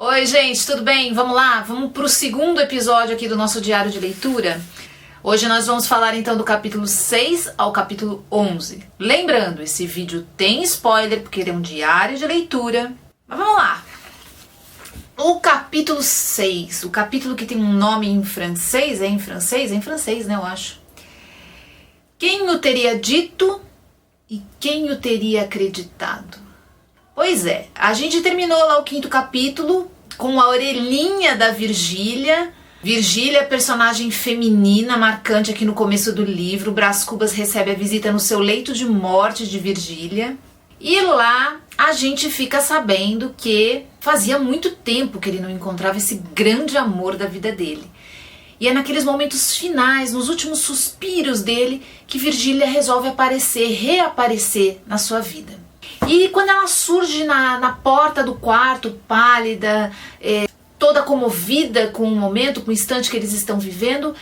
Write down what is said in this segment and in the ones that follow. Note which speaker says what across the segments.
Speaker 1: Oi gente, tudo bem? Vamos lá? Vamos para o segundo episódio aqui do nosso diário de leitura. Hoje nós vamos falar então do capítulo 6 ao capítulo 11. Lembrando, esse vídeo tem spoiler porque ele é um diário de leitura. Mas vamos lá! O capítulo 6, o capítulo que tem um nome em francês, é em francês? É em francês, né, eu acho. Quem o teria dito e quem o teria acreditado? Pois é, a gente terminou lá o quinto capítulo com a orelhinha da Virgília. Virgília, personagem feminina, marcante aqui no começo do livro. Brás Cubas recebe a visita no seu leito de morte de Virgília. E lá a gente fica sabendo que fazia muito tempo que ele não encontrava esse grande amor da vida dele. E é naqueles momentos finais, nos últimos suspiros dele, que Virgília resolve reaparecer na sua vida. E quando ela surge na porta do quarto, pálida, toda comovida com o momento, com o instante que eles estão vivendo,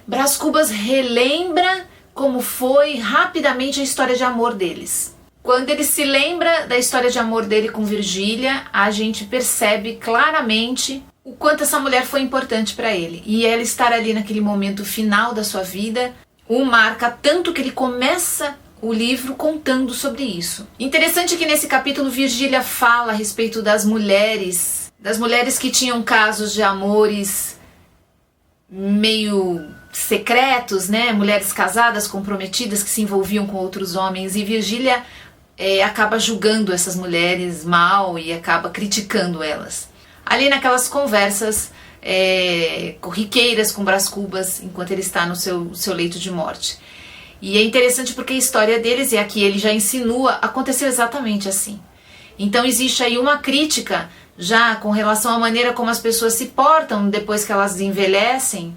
Speaker 1: Brás Cubas relembra como foi rapidamente a história de amor deles. Quando ele se lembra da história de amor dele com Virgília, a gente percebe claramente o quanto essa mulher foi importante para ele. E ela estar ali naquele momento final da sua vida o marca tanto que ele começa o livro contando sobre isso. Interessante que nesse capítulo Virgília fala a respeito das mulheres que tinham casos de amores meio secretos, né? Mulheres casadas, comprometidas, que se envolviam com outros homens, e Virgília acaba julgando essas mulheres mal e acaba criticando elas. Ali naquelas conversas corriqueiras com Brás Cubas, enquanto ele está no seu leito de morte. E é interessante porque a história deles, e aqui ele já insinua, aconteceu exatamente assim. Então existe aí uma crítica já com relação à maneira como as pessoas se portam depois que elas envelhecem,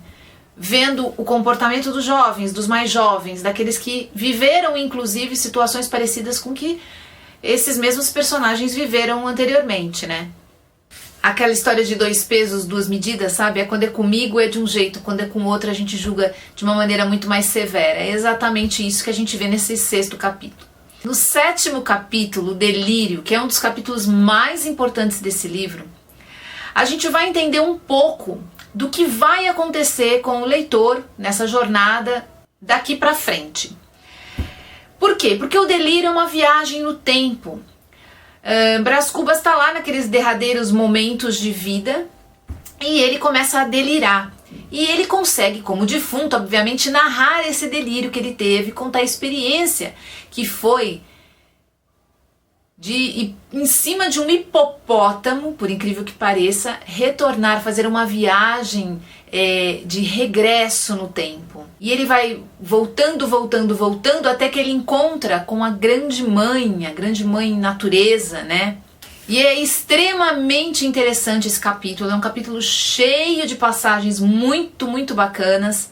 Speaker 1: vendo o comportamento dos jovens, dos mais jovens, daqueles que viveram inclusive situações parecidas com que esses mesmos personagens viveram anteriormente, né? Aquela história de 2 pesos, 2 medidas, sabe? Quando é comigo é de um jeito, quando é com outro a gente julga de uma maneira muito mais severa. É exatamente isso que a gente vê nesse 6º capítulo. No 7º capítulo, Delírio, que é um dos capítulos mais importantes desse livro, a gente vai entender um pouco do que vai acontecer com o leitor nessa jornada daqui pra frente. Por quê? Porque o delírio é uma viagem no tempo. Brás Cubas está lá naqueles derradeiros momentos de vida e ele começa a delirar. E ele consegue, como defunto, obviamente, narrar esse delírio que ele teve, contar a experiência que foi de, em cima de um hipopótamo, por incrível que pareça, retornar, fazer uma viagem de regresso no tempo. E ele vai voltando, até que ele encontra com a grande mãe natureza, né? E é extremamente interessante esse capítulo, é um capítulo cheio de passagens muito, muito bacanas.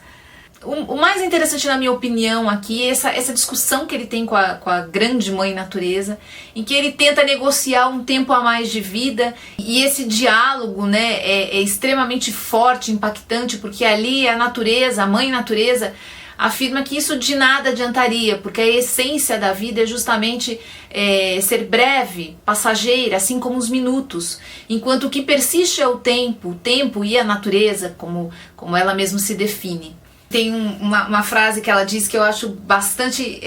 Speaker 1: O mais interessante, na minha opinião, aqui é essa discussão que ele tem com a grande mãe natureza, em que ele tenta negociar um tempo a mais de vida, e esse diálogo, né, é extremamente forte, impactante, porque ali a natureza, a mãe natureza, afirma que isso de nada adiantaria, porque a essência da vida é justamente ser breve, passageira, assim como os minutos, enquanto o que persiste é o tempo e a natureza, como ela mesma se define. Tem uma frase que ela diz que eu acho bastante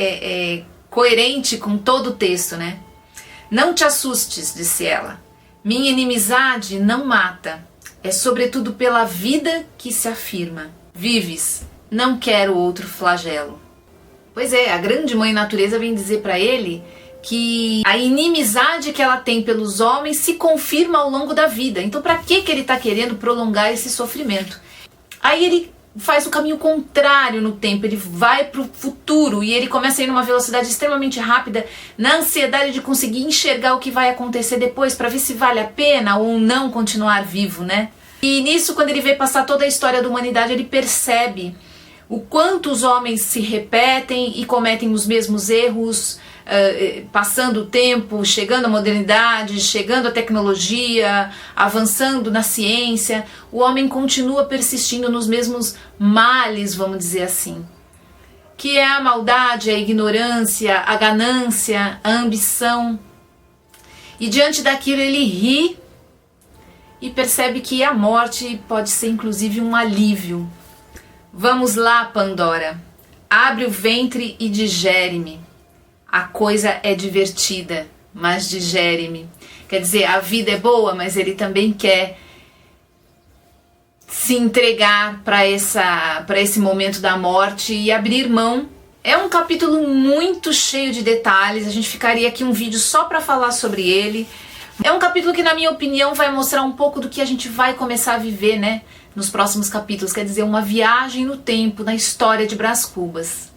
Speaker 1: coerente com todo o texto, né? Não te assustes, disse ela. Minha inimizade não mata. É sobretudo pela vida que se afirma. Vives, não quero outro flagelo. Pois é, a grande mãe natureza vem dizer para ele que a inimizade que ela tem pelos homens se confirma ao longo da vida. Então para que ele está querendo prolongar esse sofrimento? Aí ele faz o caminho contrário no tempo, ele vai para o futuro e ele começa a ir numa velocidade extremamente rápida, na ansiedade de conseguir enxergar o que vai acontecer depois, para ver se vale a pena ou não continuar vivo, né? E nisso, quando ele vê passar toda a história da humanidade, ele percebe o quanto os homens se repetem e cometem os mesmos erros, passando o tempo, chegando à modernidade, chegando à tecnologia, avançando na ciência, o homem continua persistindo nos mesmos males, vamos dizer assim, que é a maldade, a ignorância, a ganância, a ambição. E diante daquilo ele ri e percebe que a morte pode ser inclusive um alívio. Vamos lá, Pandora, abre o ventre e digere-me. A coisa é divertida, mas digere-me. Quer dizer, a vida é boa, mas ele também quer se entregar para esse momento da morte e abrir mão. É um capítulo muito cheio de detalhes, a gente ficaria aqui um vídeo só para falar sobre ele. É um capítulo que, na minha opinião, vai mostrar um pouco do que a gente vai começar a viver, né, nos próximos capítulos, quer dizer, uma viagem no tempo, na história de Brás Cubas.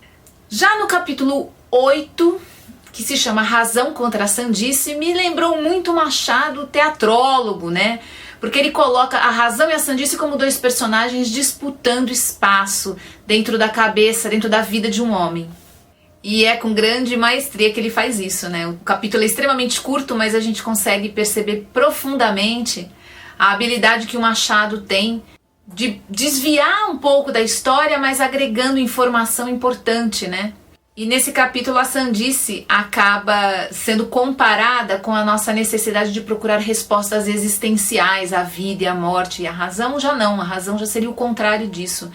Speaker 1: Já no capítulo 8, que se chama Razão contra a Sandice, me lembrou muito Machado, teatrólogo, né? Porque ele coloca a razão e a sandice como dois personagens disputando espaço dentro da cabeça, dentro da vida de um homem. E é com grande maestria que ele faz isso, né? O capítulo é extremamente curto, mas a gente consegue perceber profundamente a habilidade que o Machado tem de desviar um pouco da história, mas agregando informação importante, né? E nesse capítulo a sandice acaba sendo comparada com a nossa necessidade de procurar respostas existenciais à vida e à morte. E a razão já não, a razão já seria o contrário disso.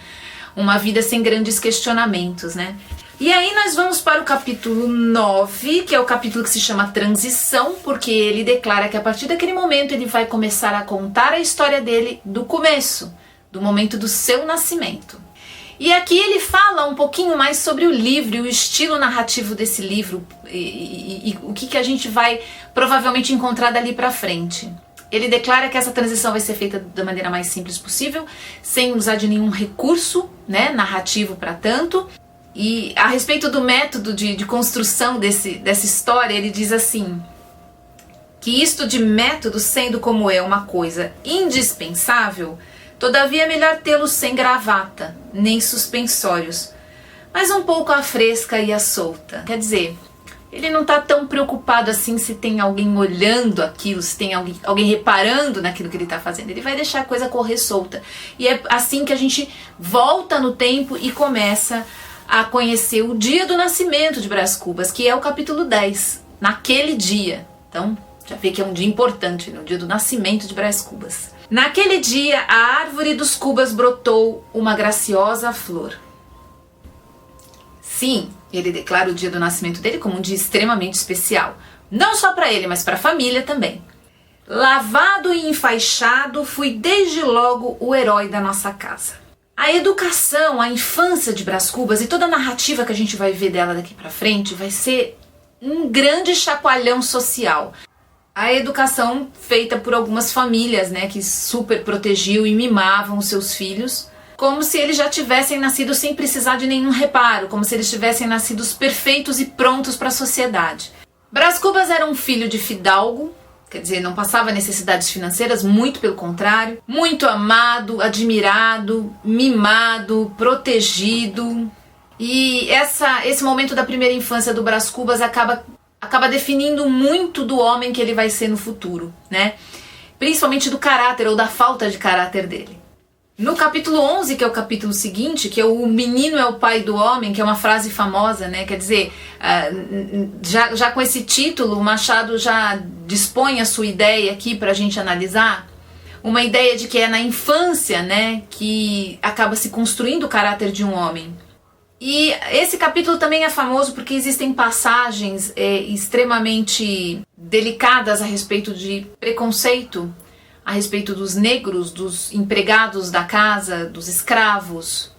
Speaker 1: Uma vida sem grandes questionamentos, né? E aí nós vamos para o capítulo 9, que é o capítulo que se chama Transição, porque ele declara que a partir daquele momento ele vai começar a contar a história dele do começo, do momento do seu nascimento. E aqui ele fala um pouquinho mais sobre o livro e o estilo narrativo desse livro e o que a gente vai provavelmente encontrar dali pra frente. Ele declara que essa transição vai ser feita da maneira mais simples possível, sem usar de nenhum recurso, né, narrativo para tanto. E a respeito do método de construção dessa história, ele diz assim, que isto de método, sendo como é uma coisa indispensável, todavia é melhor tê-lo sem gravata, nem suspensórios, mas um pouco à fresca e à solta. Quer dizer, ele não está tão preocupado assim se tem alguém olhando aquilo, se tem alguém reparando naquilo que ele está fazendo. Ele vai deixar a coisa correr solta. E é assim que a gente volta no tempo e começa a conhecer o dia do nascimento de Brás Cubas, que é o capítulo 10, naquele dia. Então, já vê que é um dia importante, né? O dia do nascimento de Brás Cubas. Naquele dia, a árvore dos Cubas brotou uma graciosa flor. Sim, ele declara o dia do nascimento dele como um dia extremamente especial. Não só para ele, mas para a família também. Lavado e enfaixado, fui desde logo o herói da nossa casa. A educação, a infância de Brás Cubas e toda a narrativa que a gente vai ver dela daqui para frente vai ser um grande chacoalhão social. A educação feita por algumas famílias, né, que super protegiam e mimavam os seus filhos, como se eles já tivessem nascido sem precisar de nenhum reparo, como se eles tivessem nascido perfeitos e prontos para a sociedade. Brás Cubas era um filho de fidalgo, quer dizer, não passava necessidades financeiras, muito pelo contrário, muito amado, admirado, mimado, protegido. E esse momento da primeira infância do Brás Cubas acaba definindo muito do homem que ele vai ser no futuro, né? Principalmente do caráter ou da falta de caráter dele. No capítulo 11, que é o capítulo seguinte, que é o menino é o pai do homem, que é uma frase famosa, né? Quer dizer, já com esse título, o Machado já dispõe a sua ideia aqui para a gente analisar. Uma ideia de que é na infância, né, que acaba se construindo o caráter de um homem. E esse capítulo também é famoso porque existem passagens extremamente delicadas a respeito de preconceito, a respeito dos negros, dos empregados da casa, dos escravos.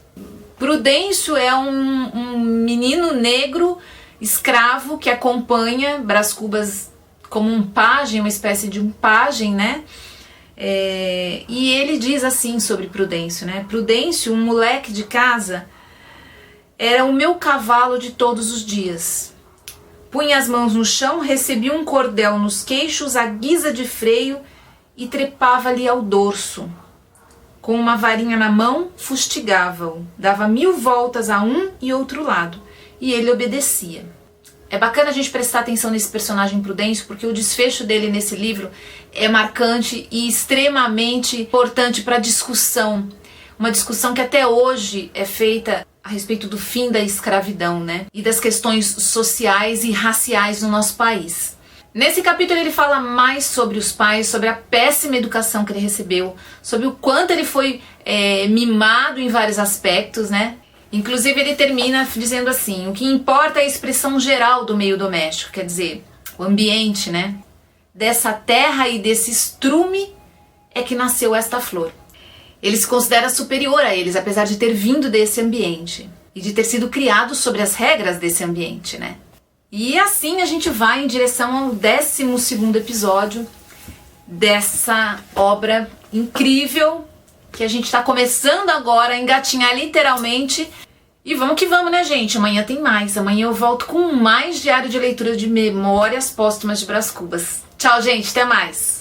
Speaker 1: Prudêncio é um menino negro escravo que acompanha Brás Cubas como um pajem, uma espécie de um pajem, né? E ele diz assim sobre Prudêncio, né? Prudêncio, um moleque de casa, era o meu cavalo de todos os dias. Punha as mãos no chão, recebia um cordel nos queixos, à guisa de freio, e trepava-lhe ao dorso. Com uma varinha na mão, fustigava-o, dava 1000 voltas a um e outro lado, e ele obedecia. É bacana a gente prestar atenção nesse personagem Prudêncio, porque o desfecho dele nesse livro é marcante e extremamente importante para a discussão. Uma discussão que até hoje é feita a respeito do fim da escravidão, né? E das questões sociais e raciais no nosso país. Nesse capítulo ele fala mais sobre os pais, sobre a péssima educação que ele recebeu, sobre o quanto ele foi mimado em vários aspectos, né? Inclusive ele termina dizendo assim: o que importa é a expressão geral do meio doméstico, quer dizer, o ambiente, né? Dessa terra e desse estrume é que nasceu esta flor. Ele se considera superior a eles, apesar de ter vindo desse ambiente e de ter sido criado sobre as regras desse ambiente, né? E assim a gente vai em direção ao 12º episódio dessa obra incrível que a gente está começando agora a engatinhar literalmente. E vamos que vamos, né, gente? Amanhã tem mais. Amanhã eu volto com mais diário de leitura de Memórias Póstumas de Brás Cubas. Tchau, gente. Até mais.